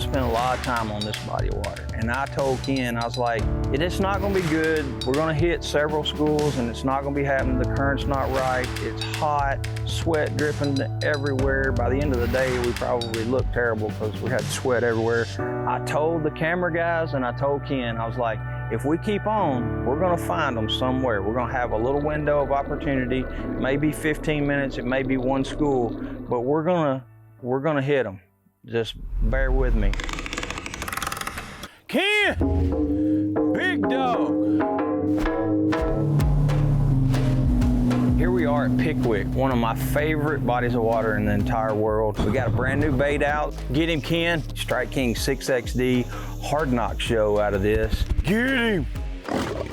I've spent a lot of time on this body of water, and I told Ken, I was like, it's not gonna be good. We're gonna hit several schools and it's not gonna be happening. The current's not right. It's hot, sweat dripping everywhere. By the end of the day, we probably looked terrible because we had sweat everywhere. I told the camera guys and I told Ken, I was like, if we keep on, we're gonna find them somewhere. We're gonna have a little window of opportunity, maybe 15 minutes, it may be one school, but we're gonna hit them. Just bear with me. Ken, big dog. Here we are at Pickwick, one of my favorite bodies of water in the entire world. We got a brand new bait out. Get him, Ken. Strike King 6XD hard knock show out of this. Get him.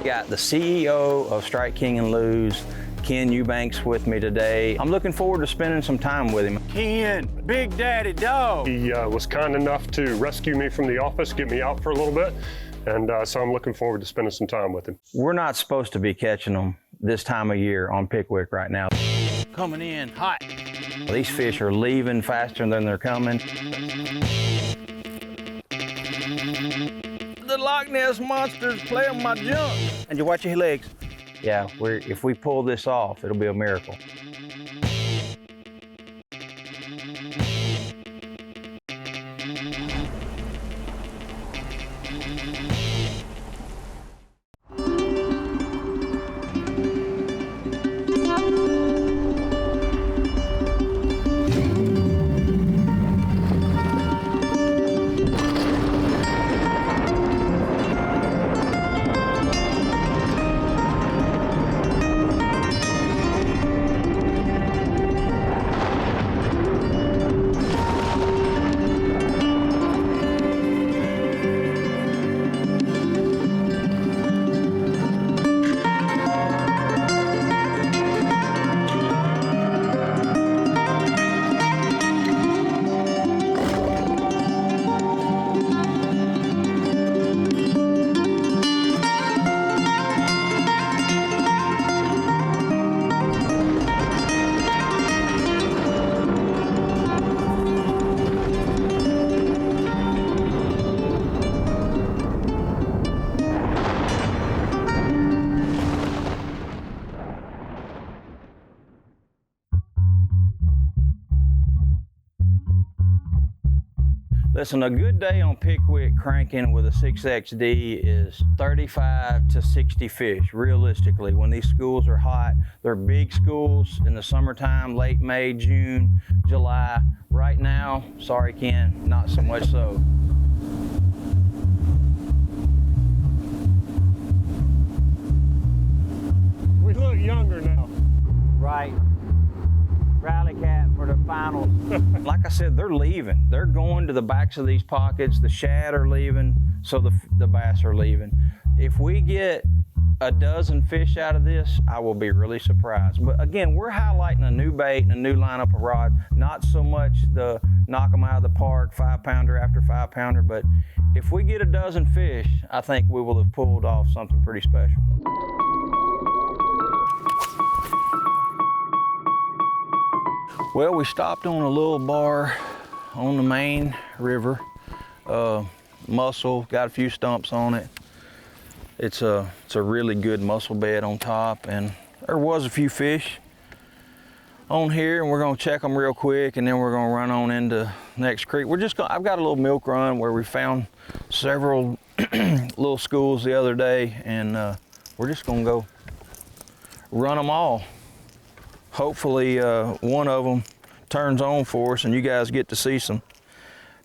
Got the CEO of Strike King and Lose, Ken Eubanks, with me today. I'm looking forward to spending some time with him. Ken, big daddy dog. He was kind enough to rescue me from the office, get me out for a little bit, and so I'm looking forward to spending some time with him. We're not supposed to be catching them this time of year on Pickwick right now. Coming in hot. These fish are leaving faster than they're coming. The Loch Ness Monster's playing my junk. And you watch your legs. Yeah, if we pull this off, it'll be a miracle. Listen, a good day on Pickwick cranking with a 6XD is 35 to 60 fish, realistically. When these schools are hot, they're big schools in the summertime, late May, June, July. Right now, sorry Ken, not so much so. We look younger now. Right. Rally cat for the finals. Like I said, they're leaving. They're going to the backs of these pockets. The shad are leaving, so the bass are leaving. If we get a dozen fish out of this, I will be really surprised. But again, we're highlighting a new bait and a new lineup of rod, not so much the knock them out of the park, 5-pounder after 5-pounder, but if we get a dozen fish, I think we will have pulled off something pretty special. Well, we stopped on a little bar on the main river. Mussel, got a few stumps on it. It's a really good mussel bed on top, and there was a few fish on here, and we're gonna check them real quick, and then we're gonna run on into next creek. I've got a little milk run where we found several little schools the other day, and we're just gonna go run them all. Hopefully one of them turns on for us and you guys get to see some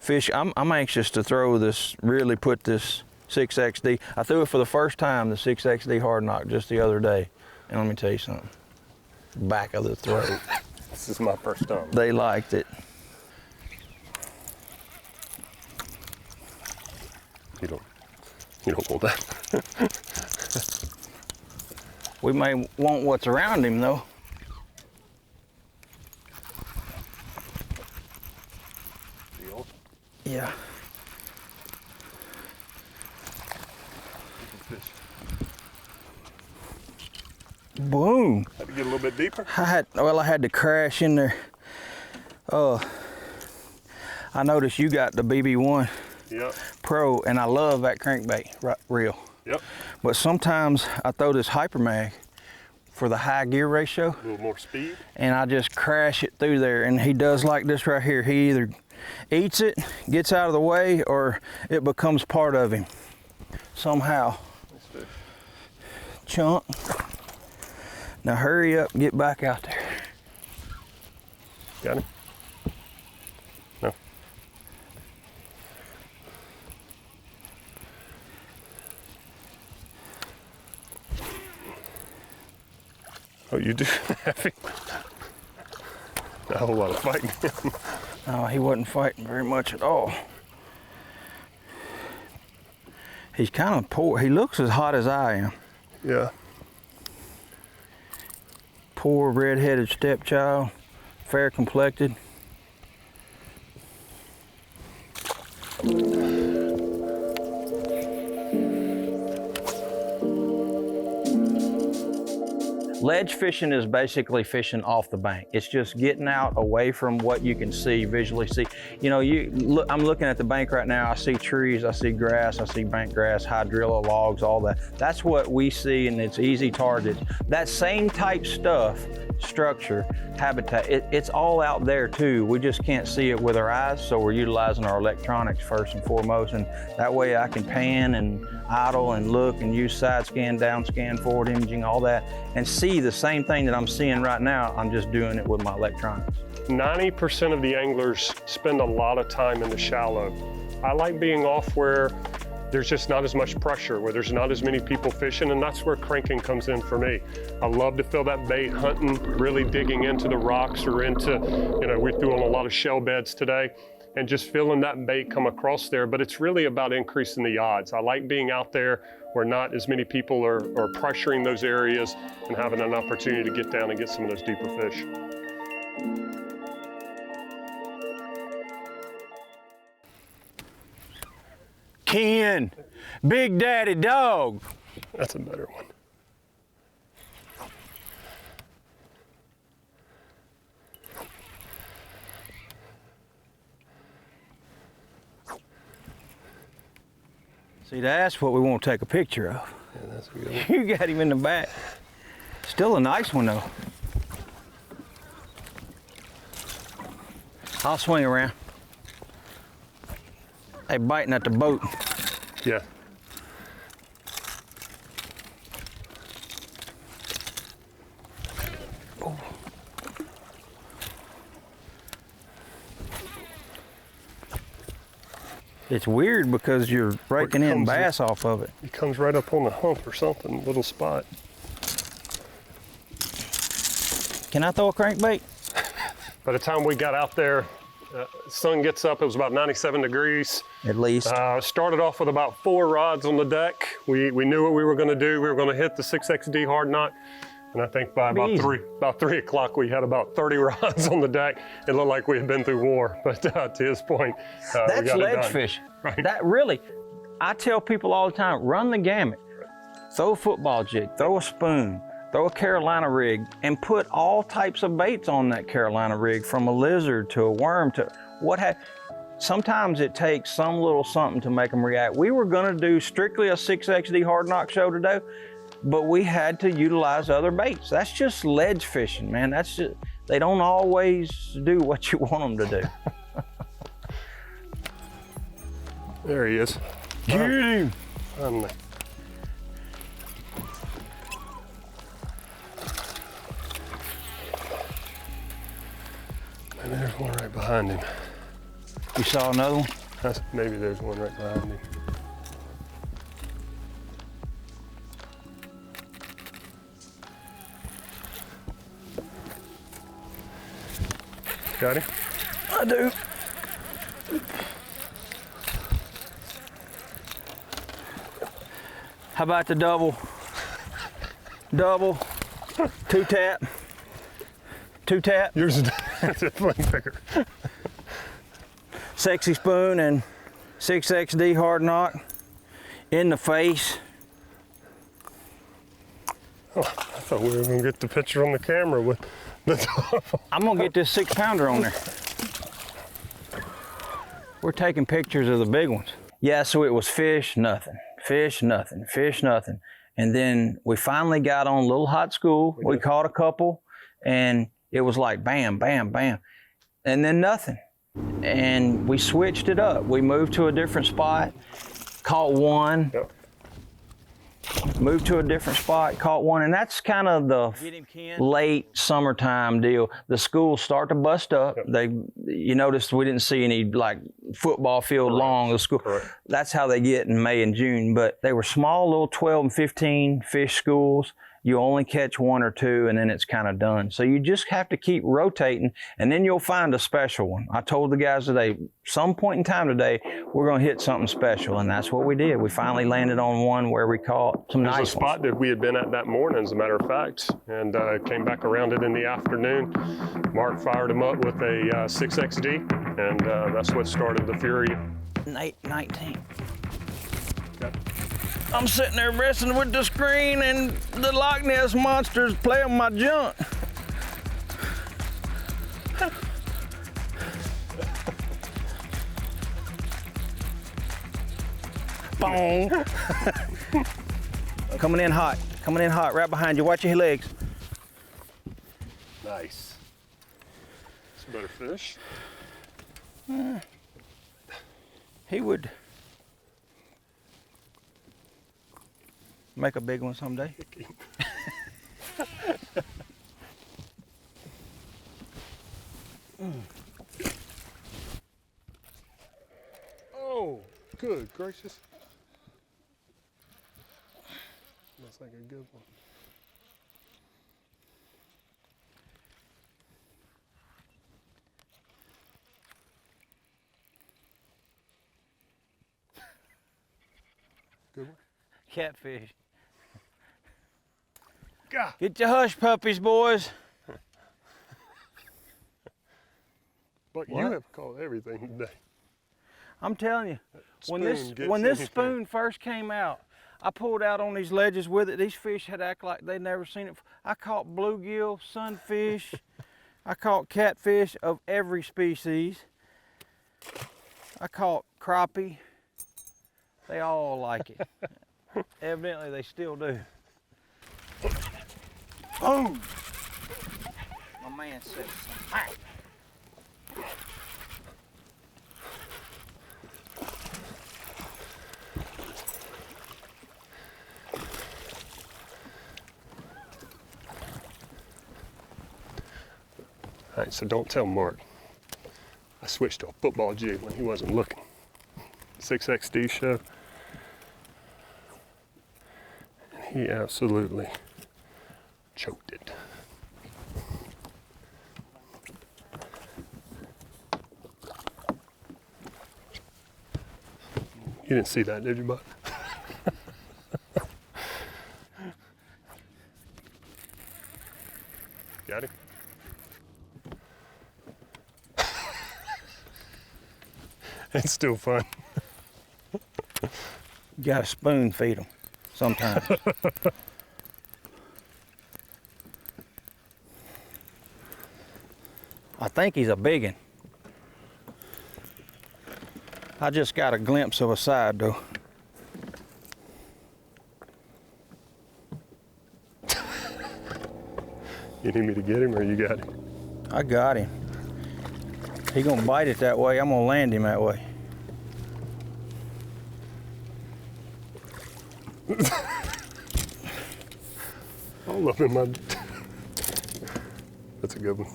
fish. I'm anxious to throw this, really put this 6XD. I threw it for the first time, the 6XD hard knock, just the other day. And let me tell you something, back of the throat. This is my first time. They liked it. You don't want that. We may want what's around him though. Yeah. Boom. Had to get a little bit deeper? I had to crash in there. I noticed you got the BB1. Yep. Pro, and I love that crankbait reel. Yep. But sometimes I throw this hypermag for the high gear ratio. A little more speed. And I just crash it through there, and he does like this right here. He either eats it, gets out of the way, or it becomes part of him somehow. Chunk. Now hurry up, get back out there. Got him? No. Oh, you do have him? Not a whole lot of fighting him. No, he wasn't fighting very much at all. He's kind of poor. He looks as hot as I am. Yeah. Poor red-headed stepchild, fair complected. Ledge fishing is basically fishing off the bank. It's just getting out away from what you can see, visually see. You know, I'm looking at the bank right now. I see trees, I see grass, I see bank grass, hydrilla logs, all that. That's what we see, and it's easy targets. That same type stuff, structure, habitat, it's all out there too. We just can't see it with our eyes, so we're utilizing our electronics first and foremost, and that way I can pan and idle and look and use side scan, down scan, forward imaging, all that, and see the same thing that I'm seeing right now. I'm just doing it with my electronics. 90% of the anglers spend a lot of time in the shallow. I like being off where there's just not as much pressure, where there's not as many people fishing, and that's where cranking comes in for me. I love to feel that bait hunting, really digging into the rocks or into, you know, we're doing a lot of shell beds today, and just feeling that bait come across there. But it's really about increasing the odds. I like being out there where not as many people are pressuring those areas and having an opportunity to get down and get some of those deeper fish. Ken, Big Daddy Dog. That's a better one. See, that's what we want to take a picture of. Yeah, that's a good one. You got him in the back. Still a nice one though. I'll swing around. They biting at the boat. Yeah. Oh. It's weird because you're breaking in bass off of it. It comes right up on the hump or something, little spot. Can I throw a crankbait? By the time we got out there, sun gets up, it was about 97 degrees. At least. Started off with about 4 rods on the deck. We knew what we were gonna do. We were gonna hit the 6XD hard knot. And I think by about 3 o'clock, we had about 30 rods on the deck. It looked like we had been through war, but to his point, that's we got ledge it done. fishing. Right. That really, I tell people all the time, run the gamut. Throw a football jig, throw a spoon, throw a Carolina rig, and put all types of baits on that Carolina rig, from a lizard to a worm to what have. Sometimes it takes some little something to make them react. We were gonna do strictly a 6XD hard knock show today, but we had to utilize other baits. That's just ledge fishing, man. That's just, they don't always do what you want them to do. There he is. Get him. Finally. And there's one right behind him. You saw another one? Maybe there's one right behind him. Got him? I do. How about the double? Double, 2-tap, 2-tap. Yours is definitely bigger. Sexy spoon and 6XD hard knock in the face. Oh, I thought we were gonna get the picture on the camera with the top. I'm gonna get this 6-pounder on there. We're taking pictures of the big ones. Yeah, so it was fish, nothing, fish, nothing, fish, nothing. And then we finally got on a little hot school. We caught a couple, and it was like bam, bam, bam, and then nothing. And we switched it up. We moved to a different spot, caught one. Yep. Moved to a different spot, caught one, and that's kind of the late summertime deal. The schools start to bust up. Yep. You noticed we didn't see any like football field long. The school. Correct. That's how they get in May and June. But they were small, little 12 and 15 fish schools. You only catch one or two, and then it's kind of done. So you just have to keep rotating, and then you'll find a special one. I told the guys today, some point in time today, we're going to hit something special, and that's what we did. We finally landed on one where we caught some nice ones. There's a spot that we had been at that morning, as a matter of fact, and came back around it in the afternoon. Mark fired him up with a 6XD, and that's what started the fury. 19. Okay. I'm sitting there wrestling with the screen, and the Loch Ness monster's playing my junk. Boom. Coming in hot, right behind you. Watch your legs. Nice. It's a better fish. He would make a big one someday. Oh, good gracious. Looks like a good one. Good one. Catfish. God. Get your hush puppies, boys. But you have caught everything today. I'm telling you, when this spoon first came out, I pulled out on these ledges with it. These fish had act like they'd never seen it. I caught bluegill, sunfish. I caught catfish of every species. I caught crappie. They all like it. Evidently, they still do. Oh! My man said something. All right, so don't tell Mark. I switched to a football jig when he wasn't looking. 6XD show. And he absolutely choked it. You didn't see that, did you, bud? Got him? It's still fun. You gotta spoon feed them sometimes. I think he's a biggin. I just got a glimpse of a side though. You need me to get him or you got him? I got him. He gonna bite it that way. I'm gonna land him that way. All up in my... That's a good one.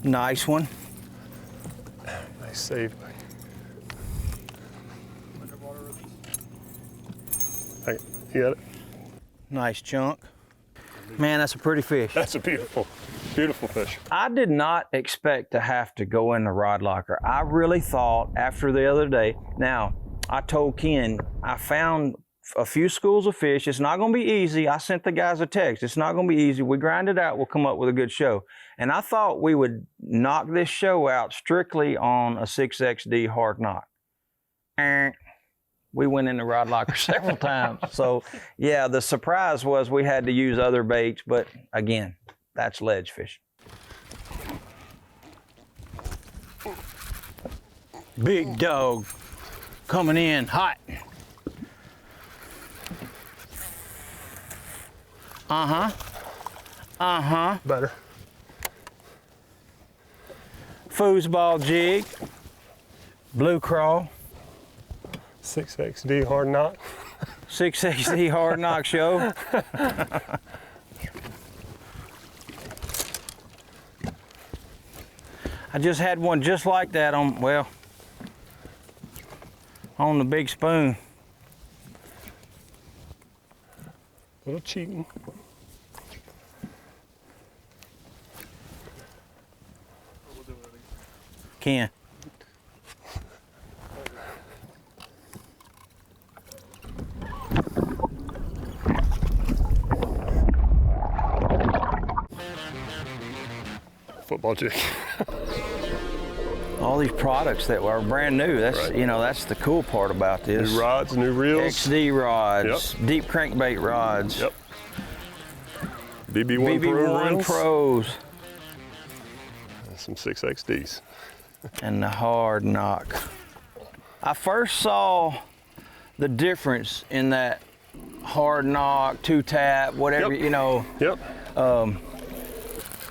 Nice one. Nice save. Hey, you got it? Nice chunk. Man, that's a pretty fish. That's a beautiful, beautiful fish. I did not expect to have to go in the rod locker. I really thought after the other day, now I told Ken, I found a few schools of fish. It's not gonna be easy. I sent the guys a text. It's not gonna be easy. We grind it out, we'll come up with a good show. And I thought we would knock this show out strictly on a 6XD hard knot. We went in the rod locker several times. So yeah, the surprise was we had to use other baits, but again, that's ledge fishing. Big dog coming in hot. Better. Foosball jig, blue crawl, 6XD hard knock. 6XD hard knock show. I just had one just like that on, well, on the big spoon. A little cheating. Ken. Football jig. All these products that are brand new. That's Right. you know, that's the cool part about this. New rods, new reels. XD rods, deep crankbait rods. Yep. BB1 Pro BB1 reels. Pros. And some 6XDs. And the hard knock. I first saw the difference in that hard knock, two tap, whatever, Yep. you know, Yep.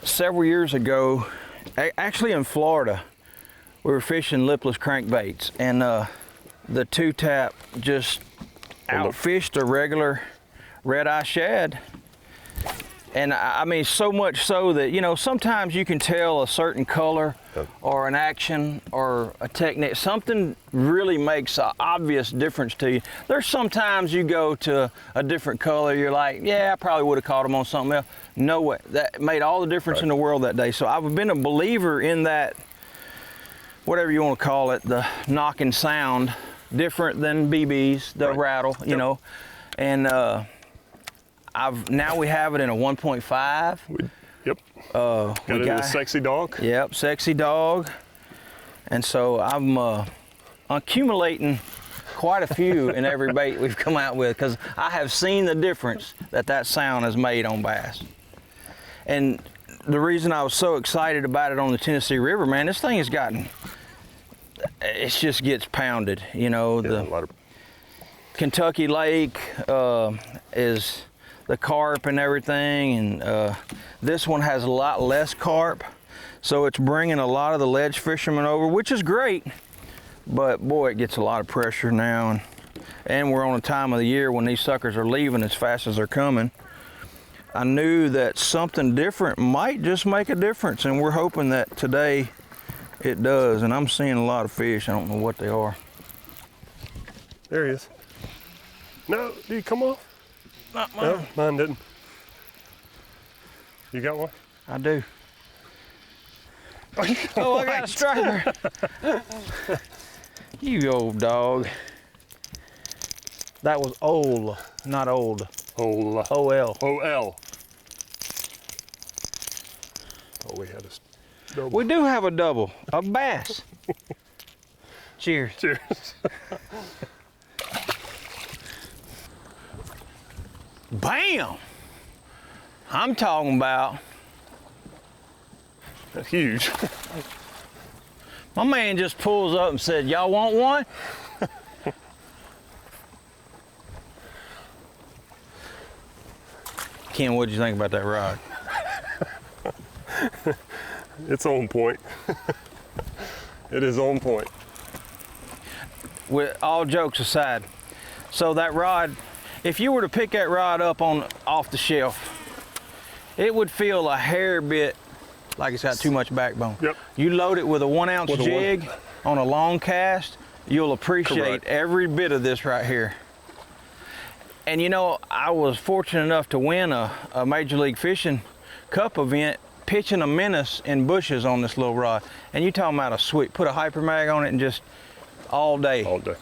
several years ago, actually in Florida, we were fishing lipless crankbaits, and the two tap just outfished a regular red-eye shad. And I mean, so much so that, you know, sometimes you can tell a certain color or an action or a technique, something really makes an obvious difference to you. There's sometimes you go to a different color, you're like, yeah, I probably would have caught them on something else. No way, that made all the difference in the world that day. So I've been a believer in that, whatever you want to call it, the knocking sound, different than BBs, the rattle, you know. And now we have it in a 1.5. Yep. Got it in a sexy dog. Yep, sexy dog. And so I'm accumulating quite a few in every bait we've come out with, because I have seen the difference that sound has made on bass. And the reason I was so excited about it on the Tennessee River, man, this thing has gotten, it just gets pounded. You know, Yeah, the Kentucky Lake is the carp and everything, and this one has a lot less carp, so it's bringing a lot of the ledge fishermen over, which is great, but boy, it gets a lot of pressure now, and we're on a time of the year when these suckers are leaving as fast as they're coming. I knew that something different might just make a difference, and we're hoping that today it does, and I'm seeing a lot of fish. I don't know what they are. There he is. No, did he come off? Not mine. No, mine didn't. You got one? I do. Oh, I got a striper. You old dog. That was old, not old. OL. O-L. OL. Oh, we had a double. We do have a double, a bass. Cheers. Cheers. Bam! I'm talking about. That's huge. My man just pulls up and said, y'all want one? Ken, what'd you think about that rod? It's on point. It is on point. With all jokes aside, so that rod, if you were to pick that rod up off the shelf, it would feel a hair bit like it's got too much backbone. Yep. You load it with a 1 ounce jig on a long cast, you'll appreciate every bit of this right here. And you know, I was fortunate enough to win a Major League Fishing Cup event pitching a menace in bushes on this little rod. And you talking about a sweet, put a hyper mag on it and just all day. All day.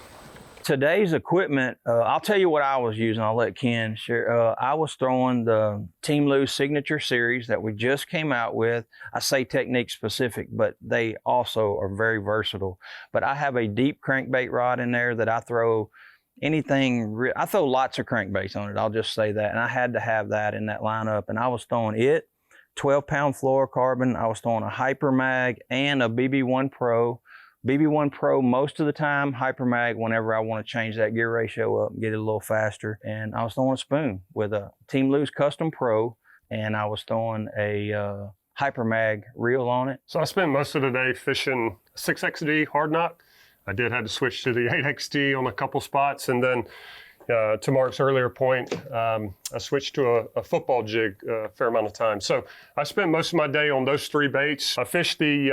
Today's equipment, I'll tell you what I was using. I'll let Ken share. I was throwing the Team Lou Signature Series that we just came out with. I say technique specific, but they also are very versatile. But I have a deep crankbait rod in there that I throw anything. I throw lots of crankbaits on it. I'll just say that. And I had to have that in that lineup. And I was throwing it, 12-pound fluorocarbon. I was throwing a Hyper Mag and a BB1 Pro BB1 Pro most of the time, Hypermag whenever I want to change that gear ratio up and get it a little faster. And I was throwing a spoon with a Team Lose Custom Pro, and I was throwing a Hypermag reel on it. So I spent most of the day fishing 6XD hard knot. I did have to switch to the 8XD on a couple spots, and then to Mark's earlier point, I switched to a football jig a fair amount of time. So I spent most of my day on those 3 baits. I fished the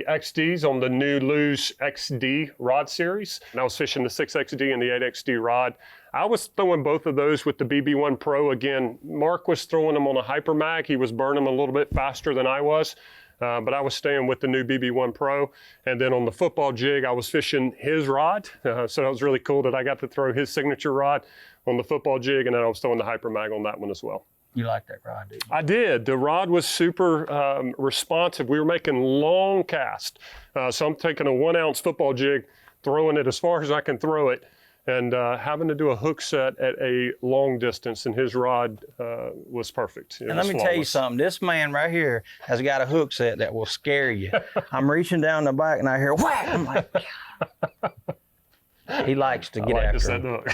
XDs on the new Lose XD rod series, and I was fishing the 6XD and the 8XD rod. I was throwing both of those with the BB1 Pro. Again, Mark was throwing them on a Hypermag. He was burning them a little bit faster than I was. But I was staying with the new BB1 Pro. And then on the football jig, I was fishing his rod. So that was really cool that I got to throw his signature rod on the football jig, and then I was throwing the Hypermag on that one as well. You like that rod, did you? I did. The rod was super responsive. We were making long casts. So I'm taking a 1 ounce football jig, throwing it as far as I can throw it, and having to do a hook set at a long distance, and his rod was perfect. And let me tell you something, this man right here has got a hook set that will scare you. I'm reaching down the back and I hear whack. I'm like, God. He likes to get after him. Hook.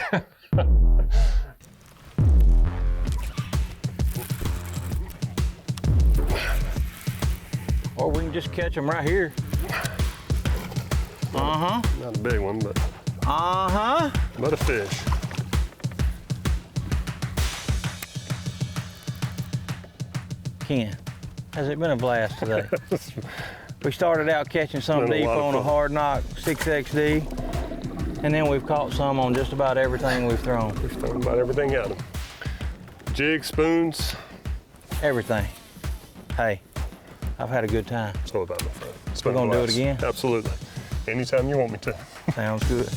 Or we can just catch him right here. Not a big one, but but a fish. Ken, has it been a blast today? We started out catching some deep on a hard knock 6XD, and then we've caught some on just about everything we've thrown. We've thrown about everything at them. Jigs, spoons. Everything. Hey, I've had a good time. It's all about my friend. We're gonna do it again? Absolutely. Anytime you want me to. Sounds good.